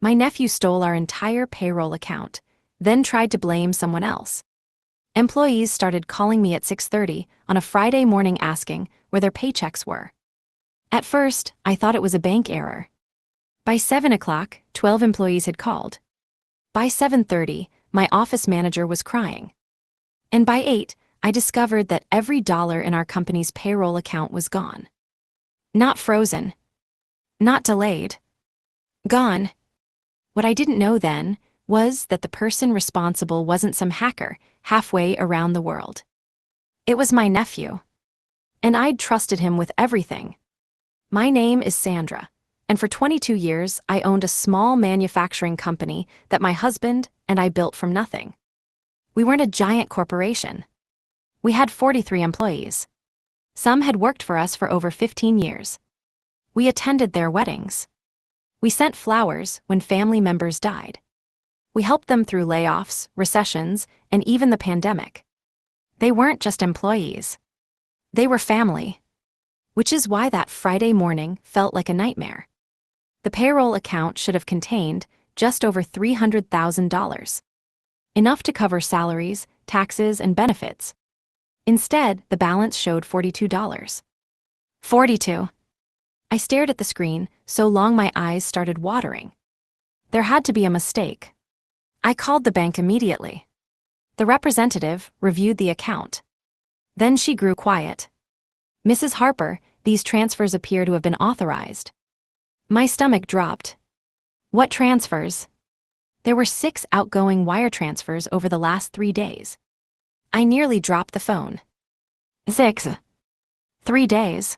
My nephew stole our entire payroll account, then tried to blame someone else. Employees started calling me at 6:30 on a Friday morning asking where their paychecks were. At first, I thought it was a bank error. By 7 o'clock, 12 employees had called. By 7:30, my office manager was crying. And by 8, I discovered that every dollar in our company's payroll account was gone. Not frozen. Not delayed. Gone. What I didn't know then was that the person responsible wasn't some hacker halfway around the world. It was my nephew. And I'd trusted him with everything. My name is Sandra, and for 22 years I owned a small manufacturing company that my husband and I built from nothing. We weren't a giant corporation. We had 43 employees. Some had worked for us for over 15 years. We attended their weddings. We sent flowers when family members died. We helped them through layoffs, recessions, and even the pandemic. They weren't just employees. They were family. Which is why that Friday morning felt like a nightmare. The payroll account should have contained just over $300,000. Enough to cover salaries, taxes, and benefits. Instead, the balance showed $42. 42. I stared at the screen so long my eyes started watering. There had to be a mistake. I called the bank immediately. The representative reviewed the account. Then she grew quiet. "Mrs. Harper, these transfers appear to have been authorized." My stomach dropped. What transfers? There were 6 outgoing wire transfers over the last 3 days. I nearly dropped the phone. 6. 3 days.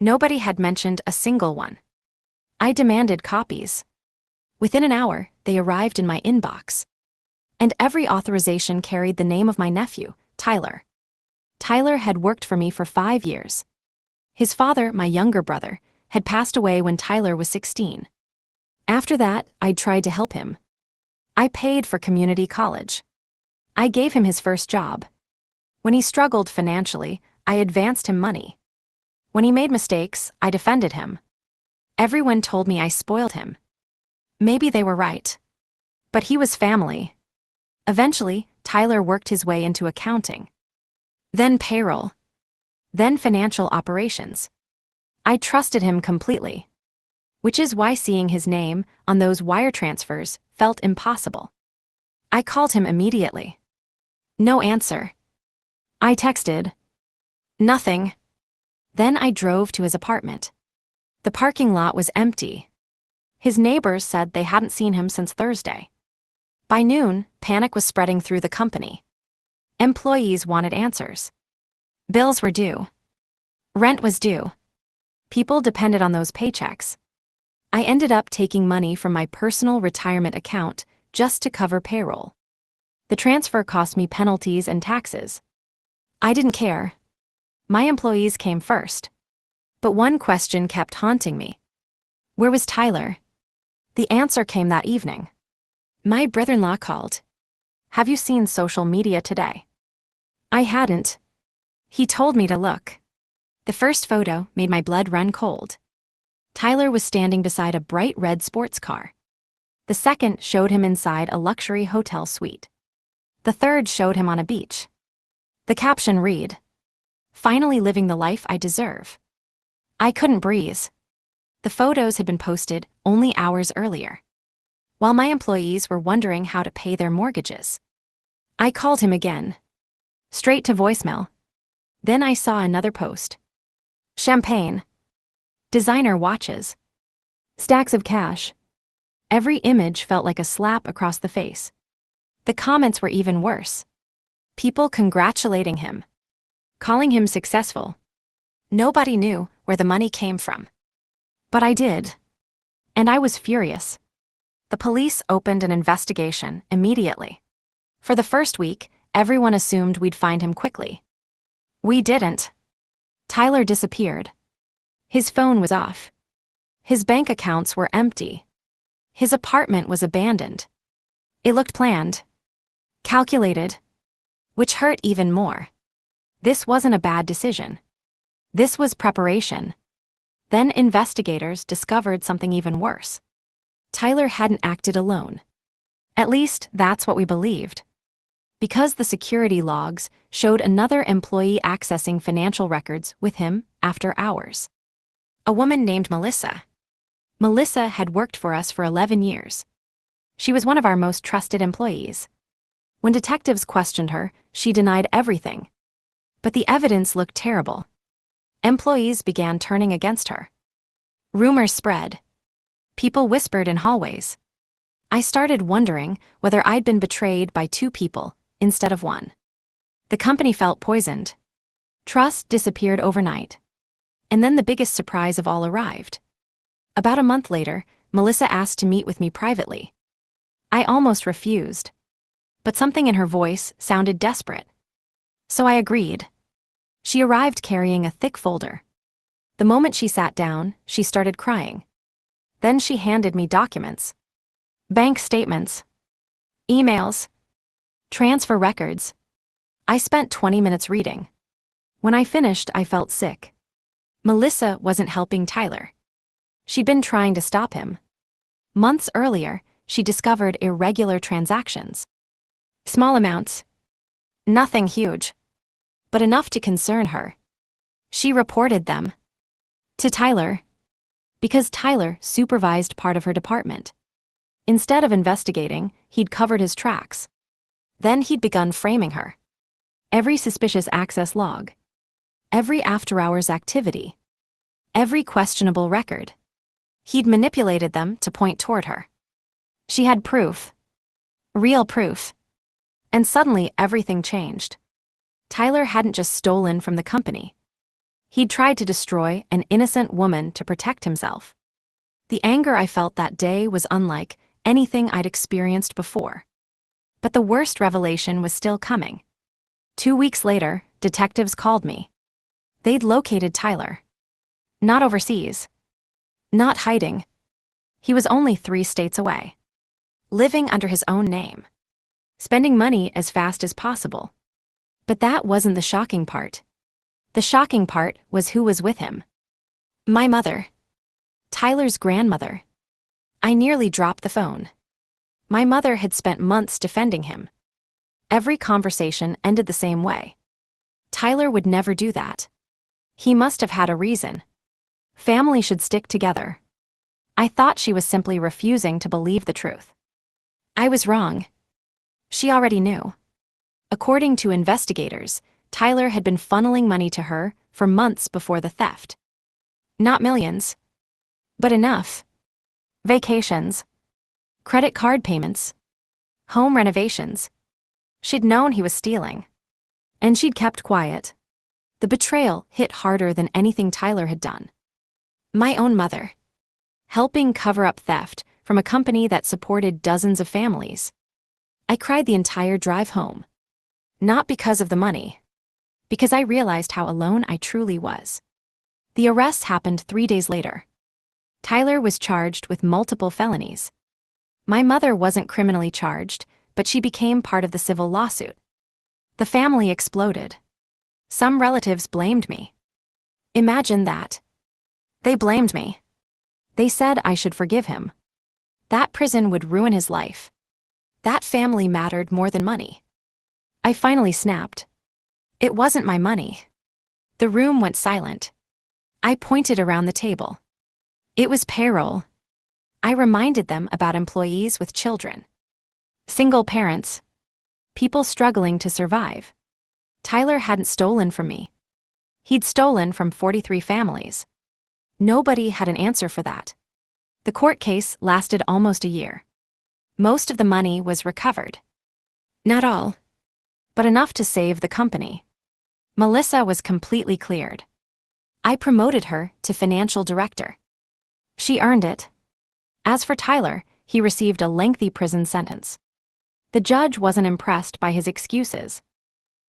Nobody had mentioned a single one. I demanded copies. Within an hour, they arrived in my inbox. And every authorization carried the name of my nephew, Tyler. Tyler had worked for me for 5 years. His father, my younger brother, had passed away when Tyler was 16. After that, I'd tried to help him. I paid for community college. I gave him his first job. When he struggled financially, I advanced him money. When he made mistakes, I defended him. Everyone told me I spoiled him. Maybe they were right. But he was family. Eventually, Tyler worked his way into accounting. Then payroll. Then financial operations. I trusted him completely. Which is why seeing his name on those wire transfers felt impossible. I called him immediately. No answer. I texted. Nothing. Then I drove to his apartment. The parking lot was empty. His neighbors said they hadn't seen him since Thursday. By noon, panic was spreading through the company. Employees wanted answers. Bills were due. Rent was due. People depended on those paychecks. I ended up taking money from my personal retirement account just to cover payroll. The transfer cost me penalties and taxes. I didn't care. My employees came first. But one question kept haunting me. Where was Tyler? The answer came that evening. My brother-in-law called. "Have you seen social media today?" I hadn't. He told me to look. The first photo made my blood run cold. Tyler was standing beside a bright red sports car. The second showed him inside a luxury hotel suite. The third showed him on a beach. The caption read, "Finally living the life I deserve." I couldn't breathe. The photos had been posted only hours earlier, while my employees were wondering how to pay their mortgages. I called him again. Straight to voicemail. Then I saw another post. Champagne. Designer watches. Stacks of cash. Every image felt like a slap across the face. The comments were even worse. People congratulating him. Calling him successful. Nobody knew where the money came from. But I did. And I was furious. The police opened an investigation immediately. For the first week, everyone assumed we'd find him quickly. We didn't. Tyler disappeared. His phone was off. His bank accounts were empty. His apartment was abandoned. It looked planned. Calculated. Which hurt even more. This wasn't a bad decision. This was preparation. Then investigators discovered something even worse. Tyler hadn't acted alone. At least, that's what we believed. Because the security logs showed another employee accessing financial records with him after hours. A woman named Melissa. Melissa had worked for us for 11 years. She was one of our most trusted employees. When detectives questioned her, she denied everything. But the evidence looked terrible. Employees began turning against her. Rumors spread. People whispered in hallways. I started wondering whether I'd been betrayed by two people instead of one. The company felt poisoned. Trust disappeared overnight. And then the biggest surprise of all arrived. About a month later, Melissa asked to meet with me privately. I almost refused. But something in her voice sounded desperate. So I agreed. She arrived carrying a thick folder. The moment she sat down, she started crying. Then she handed me documents. Bank statements. Emails. Transfer records. I spent 20 minutes reading. When I finished, I felt sick. Melissa wasn't helping Tyler. She'd been trying to stop him. Months earlier, she discovered irregular transactions. Small amounts. Nothing huge. But enough to concern her. She reported them. To Tyler. Because Tyler supervised part of her department. Instead of investigating, he'd covered his tracks. Then he'd begun framing her. Every suspicious access log. Every after-hours activity. Every questionable record. He'd manipulated them to point toward her. She had proof. Real proof. And suddenly everything changed. Tyler hadn't just stolen from the company. He'd tried to destroy an innocent woman to protect himself. The anger I felt that day was unlike anything I'd experienced before. But the worst revelation was still coming. 2 weeks later, detectives called me. They'd located Tyler. Not overseas. Not hiding. He was only 3 states away. Living under his own name. Spending money as fast as possible. But that wasn't the shocking part. The shocking part was who was with him. My mother. Tyler's grandmother. I nearly dropped the phone. My mother had spent months defending him. Every conversation ended the same way. Tyler would never do that. He must have had a reason. Family should stick together. I thought she was simply refusing to believe the truth. I was wrong. She already knew. According to investigators, Tyler had been funneling money to her for months before the theft. Not millions. But enough. Vacations. Credit card payments. Home renovations. She'd known he was stealing. And she'd kept quiet. The betrayal hit harder than anything Tyler had done. My own mother. Helping cover up theft from a company that supported dozens of families. I cried the entire drive home. Not because of the money. Because I realized how alone I truly was. The arrests happened 3 days later. Tyler was charged with multiple felonies. My mother wasn't criminally charged, but she became part of the civil lawsuit. The family exploded. Some relatives blamed me. Imagine that. They blamed me. They said I should forgive him. That prison would ruin his life. That family mattered more than money. I finally snapped. It wasn't my money. The room went silent. I pointed around the table. It was payroll. I reminded them about employees with children. Single parents. People struggling to survive. Tyler hadn't stolen from me. He'd stolen from 43 families. Nobody had an answer for that. The court case lasted almost a year. Most of the money was recovered. Not all. But enough to save the company. Melissa was completely cleared. I promoted her to financial director. She earned it. As for Tyler, he received a lengthy prison sentence. The judge wasn't impressed by his excuses.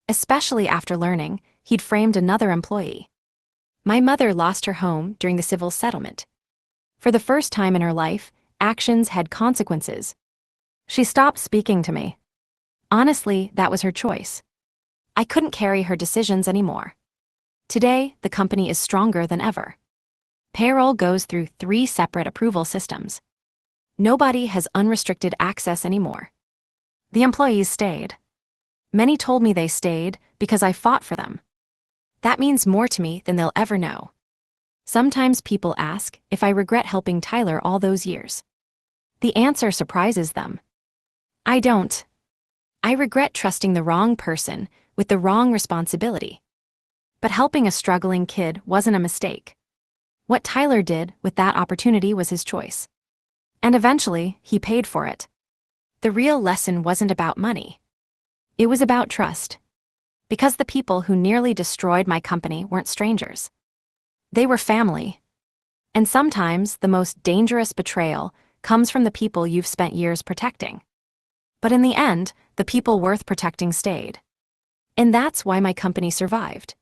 Especially after learning he'd framed another employee. My mother lost her home during the civil settlement. For the first time in her life, actions had consequences. She stopped speaking to me. Honestly, that was her choice. I couldn't carry her decisions anymore. Today, the company is stronger than ever. Payroll goes through 3 separate approval systems. Nobody has unrestricted access anymore. The employees stayed. Many told me they stayed because I fought for them. That means more to me than they'll ever know. Sometimes people ask if I regret helping Tyler all those years. The answer surprises them. I don't. I regret trusting the wrong person with the wrong responsibility. But helping a struggling kid wasn't a mistake. What Tyler did with that opportunity was his choice. And eventually, he paid for it. The real lesson wasn't about money. It was about trust. Because the people who nearly destroyed my company weren't strangers. They were family. And sometimes the most dangerous betrayal comes from the people you've spent years protecting. But in the end, the people worth protecting stayed. And that's why my company survived.